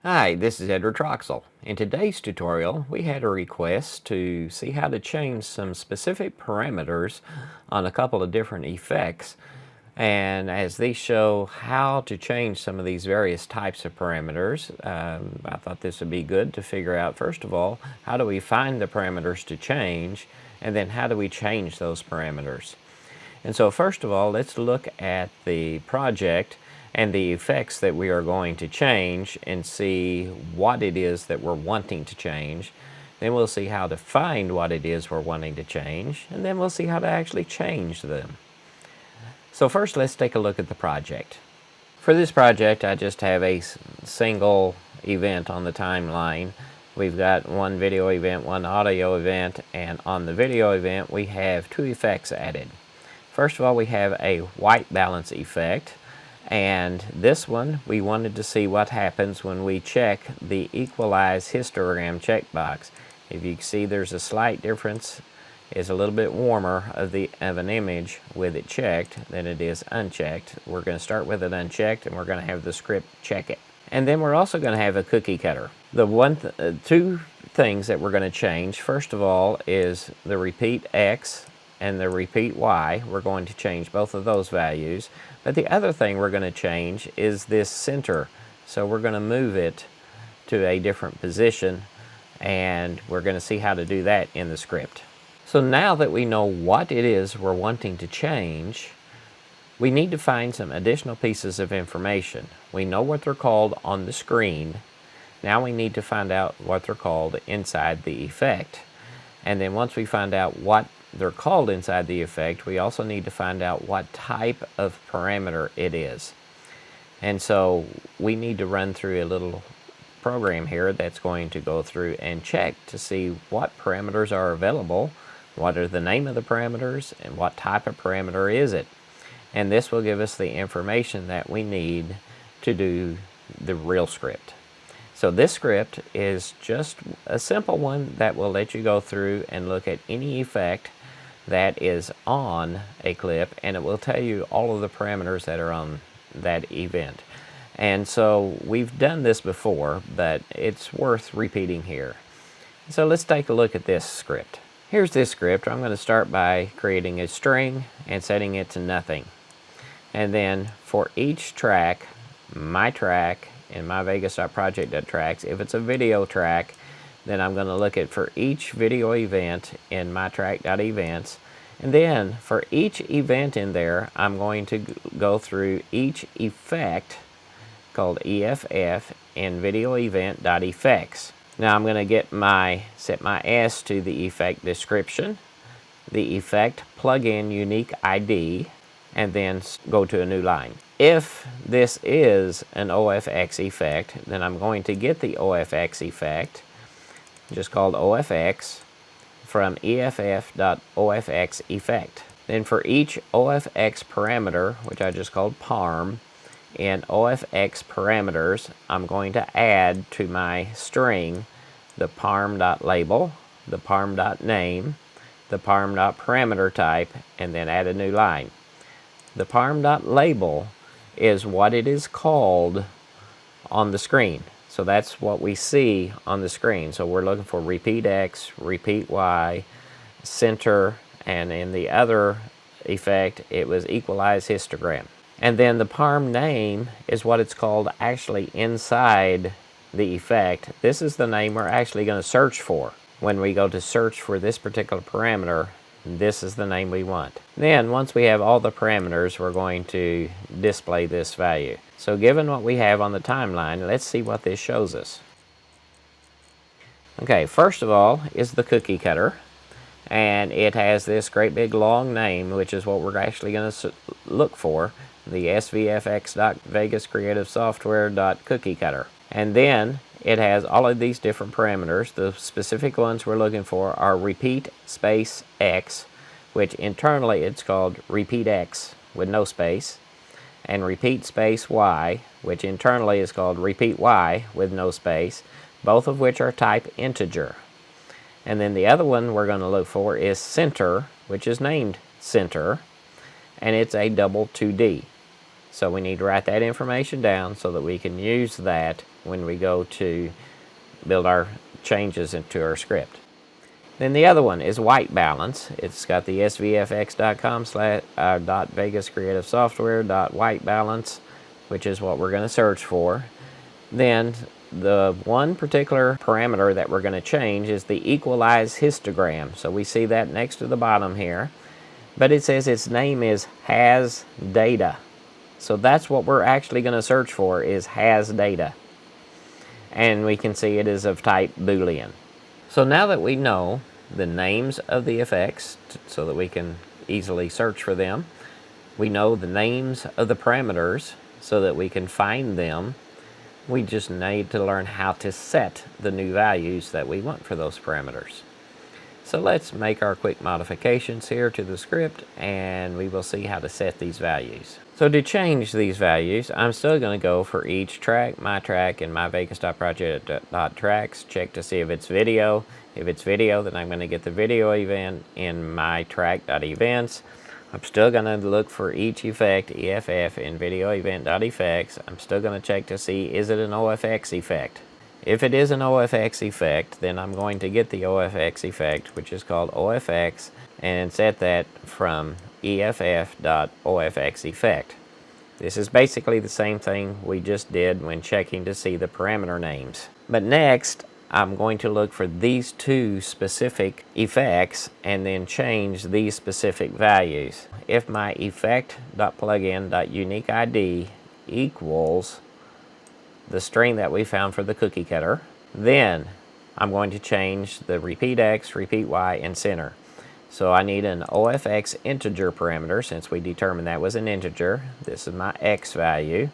Hi, this is Edward Troxel. In today's tutorial, we had a request to see how to change some specific parameters on a couple of different effects. And as these show how to change some of these various types of parameters, I thought this would be good to figure out, first of all, how do we find the parameters to change, and then how do we change those parameters. And so first of all, let's look at the project and the effects that we are going to change and see what it is that we're wanting to change. Then we'll see how to find what it is we're wanting to change, and then we'll see how to actually change them. So first, let's take a look at the project. For this project, I just have a single event on the timeline. We've got one video event, one audio event, and on the video event we have two effects added. First of all, we have a white balance effect, and this one we wanted to see what happens when we check the equalize histogram checkbox. If you can see, there's a slight difference. It's a little bit warmer of an image with it checked than it is unchecked. We're going to start with it unchecked, and we're going to have the script check it. And then we're also going to have a cookie cutter. The two things that we're going to change, first of all, is the repeat X and the repeat Y. We're going to change both of those values. But the other thing we're going to change is this center. So we're going to move it to a different position, and we're going to see how to do that in the script. So now that we know what it is we're wanting to change, we need to find some additional pieces of information. We know what they're called on the screen. Now we need to find out what they're called inside the effect. And then once we find out what they're called inside the effect, we also need to find out what type of parameter it is. And so we need to run through a little program here that's going to go through and check to see what parameters are available, what are the name of the parameters, and what type of parameter is it. And this will give us the information that we need to do the real script. So this script is just a simple one that will let you go through and look at any effect that is on a clip, and it will tell you all of the parameters that are on that event. And so we've done this before, but it's worth repeating here. So let's take a look at this script. Here's this script. I'm going to start by creating a string and setting it to nothing. And then for each track, my track and my Vegas.project.tracks, if it's a video track, then I'm going to look at for each video event in my track.events. And then for each event in there, I'm going to go through each effect called EFF in video event.effects. Now I'm going to set my S to the effect description, the effect plugin unique ID, and then go to a new line. If this is an OFX effect, then I'm going to get the OFX effect, just called OFX, from EFF.OFX effect. Then for each OFX parameter, which I just called parm, in OFX parameters, I'm going to add to my string the parm.label, the parm.name, the parm.parameter type, and then add a new line. The parm.label is what it is called on the screen. So that's what we see on the screen. So we're looking for repeat X, repeat Y, center, and in the other effect, it was equalize histogram. And then the parm name is what it's called actually inside the effect. This is the name we're actually going to search for. When we go to search for this particular parameter, this is the name we want. Then once we have all the parameters, we're going to display this value. So given what we have on the timeline, let's see what this shows us. Okay, first of all is the cookie cutter, and it has this great big long name, which is what we're actually going to look for, the svfx.vegascreativesoftware.cookiecutter. And then it has all of these different parameters. The specific ones we're looking for are repeat space X, which internally it's called repeat X with no space, and repeat space Y, which internally is called repeat Y with no space, both of which are type integer. And then the other one we're going to look for is center, which is named center, and it's a double 2D. So we need to write that information down so that we can use that when we go to build our changes into our script. Then the other one is white balance. It's got the svfx.com .vegascreativesoftware.white balance, which is what we're going to search for. Then the one particular parameter that we're going to change is the equalize histogram. So we see that next to the bottom here. But it says its name is has data. So that's what we're actually going to search for, is has data. And we can see it is of type Boolean. So now that we know the names of the effects so that we can easily search for them, we know the names of the parameters so that we can find them, we just need to learn how to set the new values that we want for those parameters. So let's make our quick modifications here to the script, and we will see how to set these values. So to change these values, I'm still going to go for each track, my track, and my Vegas.project.tracks, check to see if it's video. If it's video, then I'm going to get the video event in my track.events. I'm still going to look for each effect, EFF, in video event.effects. I'm still going to check to see, is it an OFX effect? If it is an OFX effect, then I'm going to get the OFX effect, which is called OFX, and set that from EFF.OFX effect. This is basically the same thing we just did when checking to see the parameter names. But next, I'm going to look for these two specific effects and then change these specific values. If my effect.plugin.uniqueID equals the string that we found for the cookie cutter, then I'm going to change the repeat X, repeat Y, and center. So I need an OFX integer parameter since we determined that was an integer. This is my X value.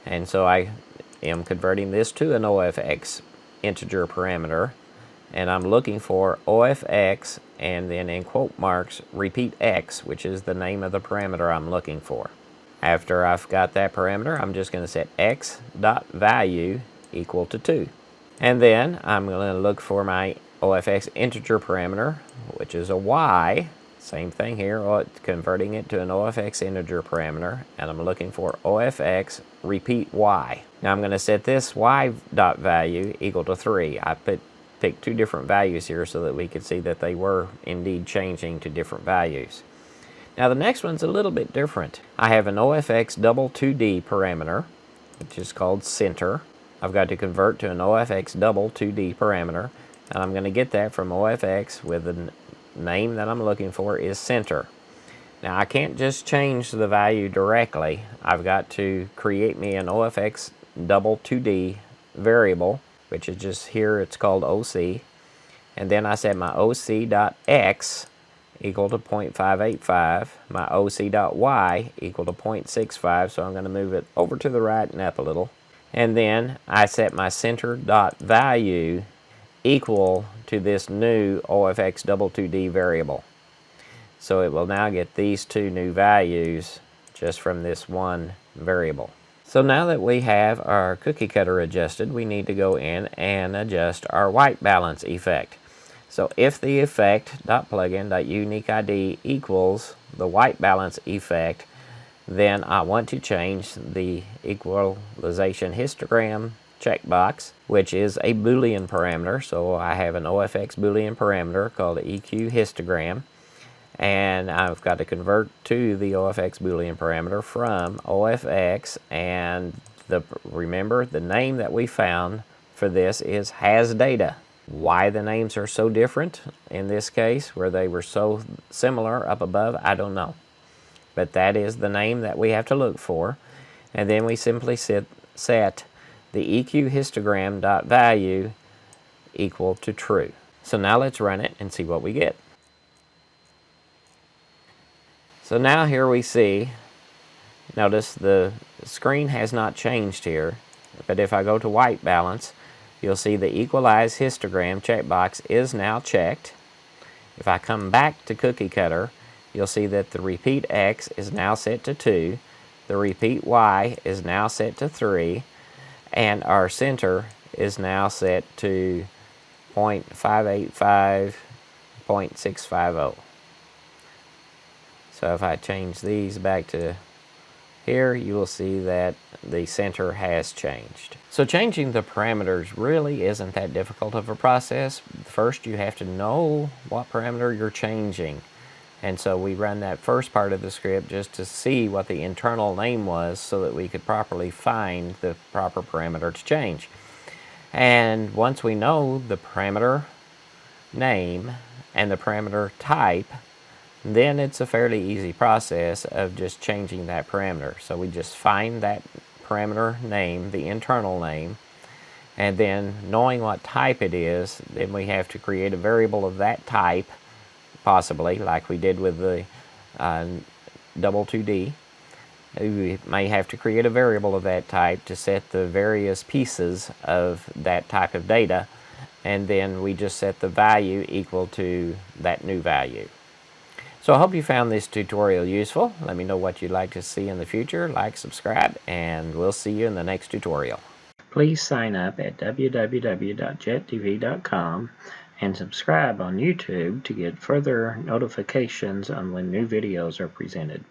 And so I am converting this to an OFX integer parameter. And I'm looking for OFX and then in quote marks repeat X, which is the name of the parameter I'm looking for. After I've got that parameter, I'm just going to set x.value equal to 2. And then I'm going to look for my OFX integer parameter, which is a y. Same thing here, converting it to an OFX integer parameter. And I'm looking for OFX repeat y. Now I'm going to set this y.value equal to 3. I picked two different values here so that we could see that they were indeed changing to different values. Now the next one's a little bit different. I have an OFX double 2D parameter, which is called center. I've got to convert to an OFX double 2D parameter, and I'm going to get that from OFX with the name that I'm looking for is center. Now I can't just change the value directly. I've got to create me an OFX double 2D variable, which is just here, it's called OC. And then I set my OC.x equal to 0.585, my OC.y equal to 0.65, so I'm going to move it over to the right and up a little. And then I set my center.value equal to this new OFX double 2D variable. So it will now get these two new values just from this one variable. So now that we have our cookie cutter adjusted, we need to go in and adjust our white balance effect. So if the effect.plugin.uniqueID equals the white balance effect, then I want to change the equalization histogram checkbox, which is a Boolean parameter. So I have an OFX Boolean parameter called EQ histogram, and I've got to convert to the OFX Boolean parameter from OFX, and remember the name that we found for this is has data. Why the names are so different in this case, where they were so similar up above, I don't know. But that is the name that we have to look for. And then we simply set the EQ histogram.value equal to true. So now let's run it and see what we get. So now here we see, notice the screen has not changed here, but if I go to white balance, you'll see the equalize histogram checkbox is now checked. If I come back to cookie cutter, you'll see that the repeat X is now set to 2, the repeat Y is now set to 3, and our center is now set to 0.585, 0.650. So if I change these back to Here you will see that the center has changed. So changing the parameters really isn't that difficult of a process. First, you have to know what parameter you're changing. And so we run that first part of the script just to see what the internal name was so that we could properly find the proper parameter to change. And once we know the parameter name and the parameter type, then it's a fairly easy process of just changing that parameter. So we just find that parameter name, the internal name, and then knowing what type it is, then we have to create a variable of that type, possibly, like we did with the double 2D. We may have to create a variable of that type to set the various pieces of that type of data, and then we just set the value equal to that new value. So I hope you found this tutorial useful. Let me know what you'd like to see in the future. Like, subscribe, and we'll see you in the next tutorial. Please sign up at www.jettv.com and subscribe on YouTube to get further notifications on when new videos are presented.